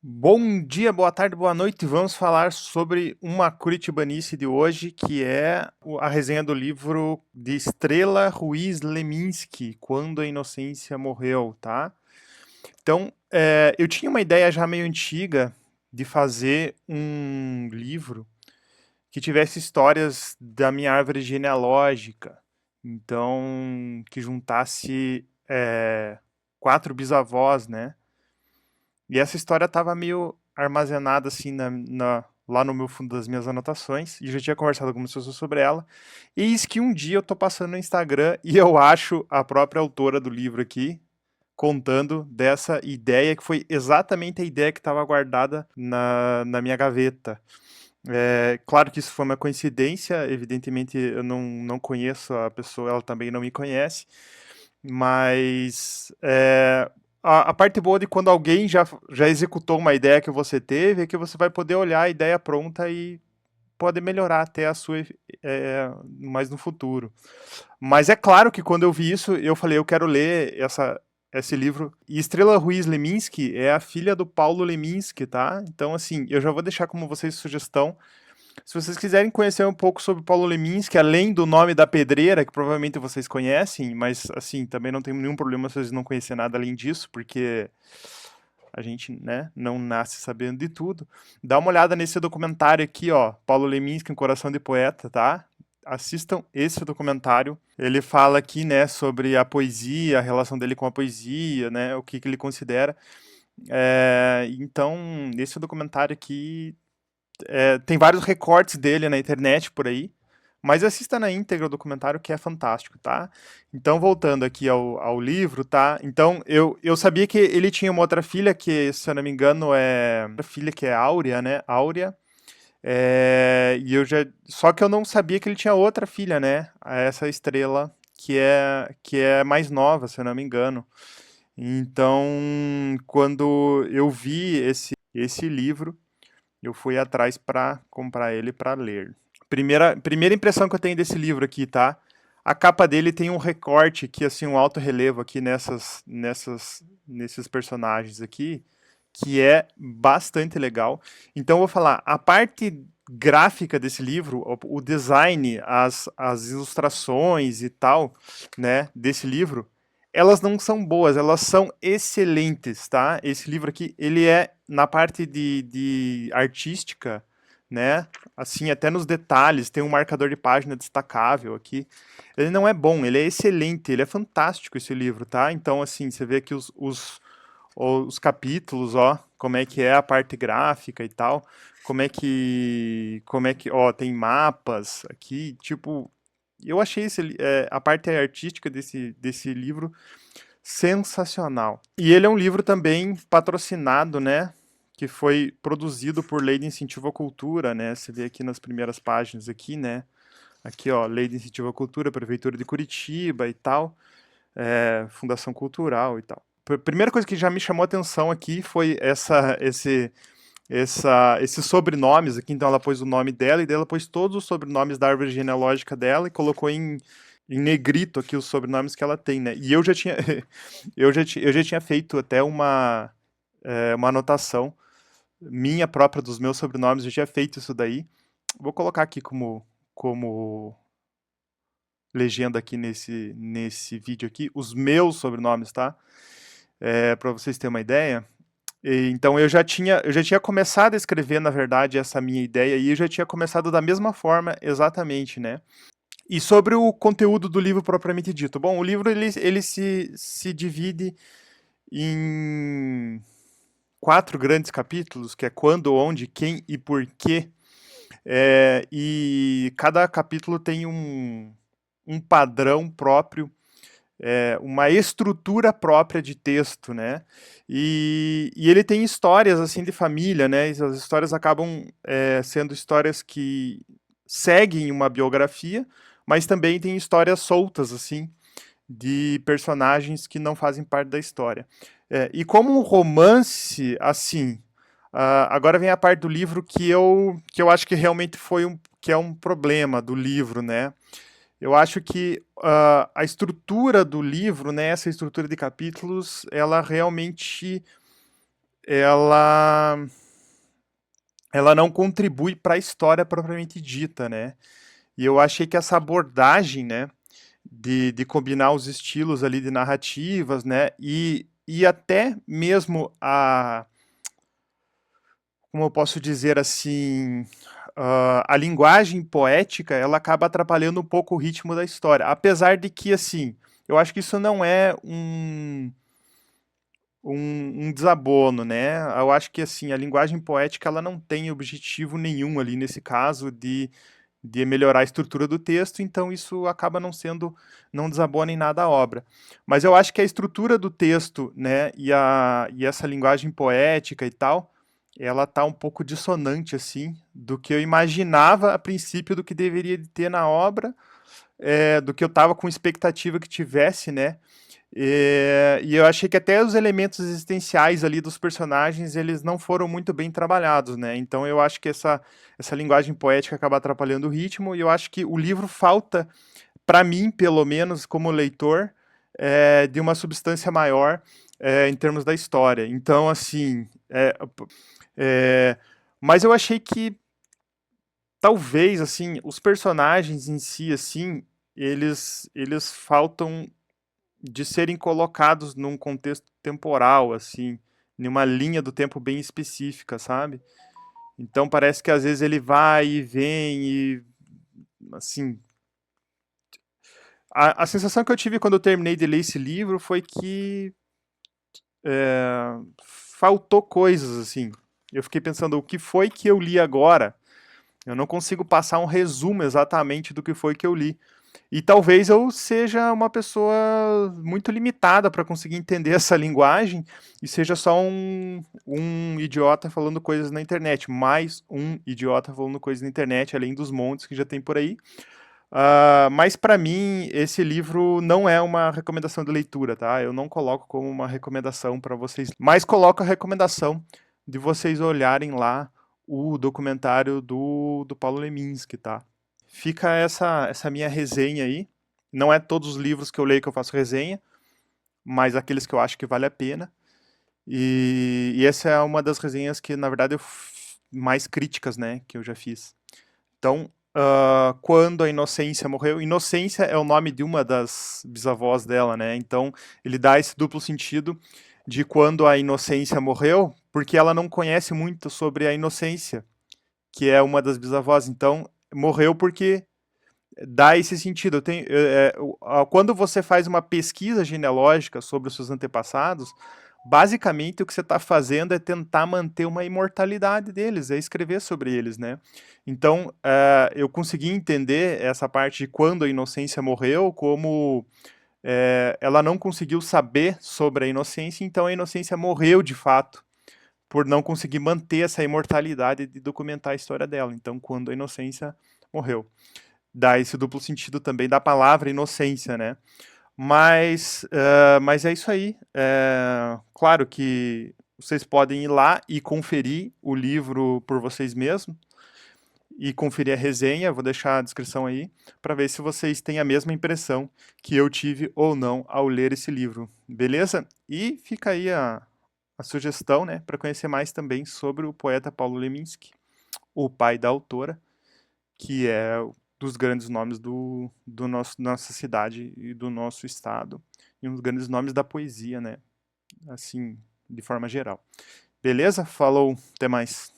Bom dia, boa tarde, boa noite. Vamos falar sobre uma curitibanice de hoje, que é a resenha do livro de Estrela Ruiz Leminski, Quando a Inocência Morreu, tá? Então, eu tinha uma ideia já meio antiga de fazer um livro que tivesse histórias da minha árvore genealógica. Então, que juntasse quatro bisavós, né? E essa história estava meio armazenada assim lá no meu fundo das minhas anotações, e já tinha conversado com algumas pessoas sobre ela. Eis que um dia eu tô passando no Instagram e eu acho a própria autora do livro aqui contando dessa ideia, que foi exatamente a ideia que estava guardada na minha gaveta. Claro que isso foi uma coincidência, evidentemente eu não conheço a pessoa, ela também não me conhece, mas a parte boa de quando alguém já executou uma ideia que você teve é que você vai poder olhar a ideia pronta e pode melhorar até a sua mais no futuro. Mas é claro que quando eu vi isso, eu falei, eu quero ler esse livro. E Estrela Ruiz Leminski é a filha do Paulo Leminski, tá? Então, assim, eu já vou deixar como vocês sugestão. Se vocês quiserem conhecer um pouco sobre Paulo Leminski, além do nome da pedreira, que provavelmente vocês conhecem, mas assim, também não tem nenhum problema se vocês não conhecerem nada além disso, porque a gente, né, não nasce sabendo de tudo. Dá uma olhada nesse documentário aqui, ó, Paulo Leminski, Um Coração de Poeta, tá? Assistam esse documentário. Ele fala aqui, né, sobre a poesia, a relação dele com a poesia, né, o que ele considera. Então, esse documentário aqui tem vários recortes dele na internet por aí, mas assista na íntegra o documentário que é fantástico, tá? Então, voltando aqui ao livro, tá? Então, eu sabia que ele tinha uma outra filha, que, se eu não me engano, é. Outra filha que é Áurea, né? Áurea. E eu já. Só que eu não sabia que ele tinha outra filha, né? Essa estrela, que é mais nova, se eu não me engano. Então, quando eu vi esse livro, eu fui atrás para comprar ele para ler. Primeira impressão que eu tenho desse livro aqui, tá? A capa dele tem um recorte aqui, assim, um alto relevo aqui nesses personagens aqui, que é bastante legal. Então eu vou falar, a parte gráfica desse livro, o design, as ilustrações e tal, né, desse livro, elas não são boas, elas são excelentes, tá? Esse livro aqui, ele é na parte de artística, né? Assim, até nos detalhes, tem um marcador de página destacável aqui. Ele não é bom, ele é excelente, ele é fantástico esse livro, tá? Então, assim, você vê aqui os capítulos, ó, como é que é a parte gráfica e tal, ó, tem mapas aqui, tipo, eu achei a parte artística desse livro sensacional. E ele é um livro também patrocinado, né? Que foi produzido por Lei de Incentivo à Cultura, né? Você vê aqui nas primeiras páginas aqui, né? Aqui, ó, Lei de Incentivo à Cultura, Prefeitura de Curitiba e tal, Fundação Cultural e tal. Primeira coisa que já me chamou a atenção aqui foi esses sobrenomes aqui. Então ela pôs o nome dela e dela pôs todos os sobrenomes da árvore genealógica dela e colocou em negrito aqui os sobrenomes que ela tem, né? E eu já tinha, eu já tinha feito até uma anotação minha própria dos meus sobrenomes, eu já tinha feito isso daí. Vou colocar aqui como legenda aqui nesse vídeo aqui, os meus sobrenomes, tá? Para vocês terem uma ideia. Então eu já tinha começado a escrever, na verdade, essa minha ideia, e eu já tinha começado da mesma forma, exatamente, né? E sobre o conteúdo do livro propriamente dito. Bom, o livro ele se divide em quatro grandes capítulos, que é quando, onde, quem e porquê. E cada capítulo tem um padrão próprio, uma estrutura própria de texto, né? E ele tem histórias assim de família, né? E as histórias acabam sendo histórias que seguem uma biografia, mas também tem histórias soltas assim de personagens que não fazem parte da história. E como um romance, assim, agora vem a parte do livro que eu acho que realmente que é um problema do livro, né? Eu acho que a estrutura do livro, né, essa estrutura de capítulos, ela realmente ela, ela não contribui para a história propriamente dita, né? E eu achei que essa abordagem, né, de combinar os estilos ali de narrativas, né, e até mesmo como eu posso dizer assim, a linguagem poética, ela acaba atrapalhando um pouco o ritmo da história. Apesar de que, assim, eu acho que isso não é um desabono, né? Eu acho que, assim, a linguagem poética, ela não tem objetivo nenhum ali, nesse caso, de melhorar a estrutura do texto, então isso acaba não sendo, não desabona em nada a obra. Mas eu acho que a estrutura do texto, né, e essa linguagem poética e tal, ela tá um pouco dissonante, assim, do que eu imaginava a princípio do que deveria de ter na obra, do que eu tava com expectativa que tivesse, né, e eu achei que até os elementos existenciais ali dos personagens, eles não foram muito bem trabalhados, né? Então eu acho que essa linguagem poética acaba atrapalhando o ritmo, e eu acho que o livro falta, para mim, pelo menos, como leitor, de uma substância maior em termos da história. Então, assim, é, mas eu achei que talvez, assim, os personagens em si, assim, eles faltam de serem colocados num contexto temporal, assim, em uma linha do tempo bem específica, sabe? Então parece que às vezes ele vai e vem e, assim, a sensação que eu tive quando eu terminei de ler esse livro foi que faltou coisas, assim. Eu fiquei pensando, o que foi que eu li agora? Eu não consigo passar um resumo exatamente do que foi que eu li. E talvez eu seja uma pessoa muito limitada para conseguir entender essa linguagem e seja só um idiota falando coisas na internet. Mais um idiota falando coisas na internet, além dos montes que já tem por aí. Mas para mim, esse livro não é uma recomendação de leitura, tá? Eu não coloco como uma recomendação para vocês, mas coloco a recomendação de vocês olharem lá o documentário do Paulo Leminski, tá? Fica essa minha resenha aí. Não é todos os livros que eu leio que eu faço resenha, mas aqueles que eu acho que vale a pena. E essa é uma das resenhas que, na verdade, mais críticas, né, que eu já fiz. Então, quando a Inocência morreu, Inocência é o nome de uma das bisavós dela, né? Então, ele dá esse duplo sentido de quando a Inocência morreu, porque ela não conhece muito sobre a Inocência, que é uma das bisavós. Então, morreu porque dá esse sentido. Quando você faz uma pesquisa genealógica sobre os seus antepassados, basicamente o que você está fazendo é tentar manter uma imortalidade deles, é escrever sobre eles, né? Então, eu consegui entender essa parte de quando a Inocência morreu, como ela não conseguiu saber sobre a Inocência, então a Inocência morreu de fato, por não conseguir manter essa imortalidade de documentar a história dela. Então, quando a Inocência morreu, dá esse duplo sentido também da palavra inocência, né? Mas é isso aí. Claro que vocês podem ir lá e conferir o livro por vocês mesmos e conferir a resenha, vou deixar a descrição aí, para ver se vocês têm a mesma impressão que eu tive ou não ao ler esse livro, beleza? E fica aí a sugestão, né, para conhecer mais também sobre o poeta Paulo Leminski, o pai da autora, que é dos grandes nomes do nossa cidade e do nosso estado, e um dos grandes nomes da poesia, né? Assim, de forma geral. Beleza? Falou, até mais.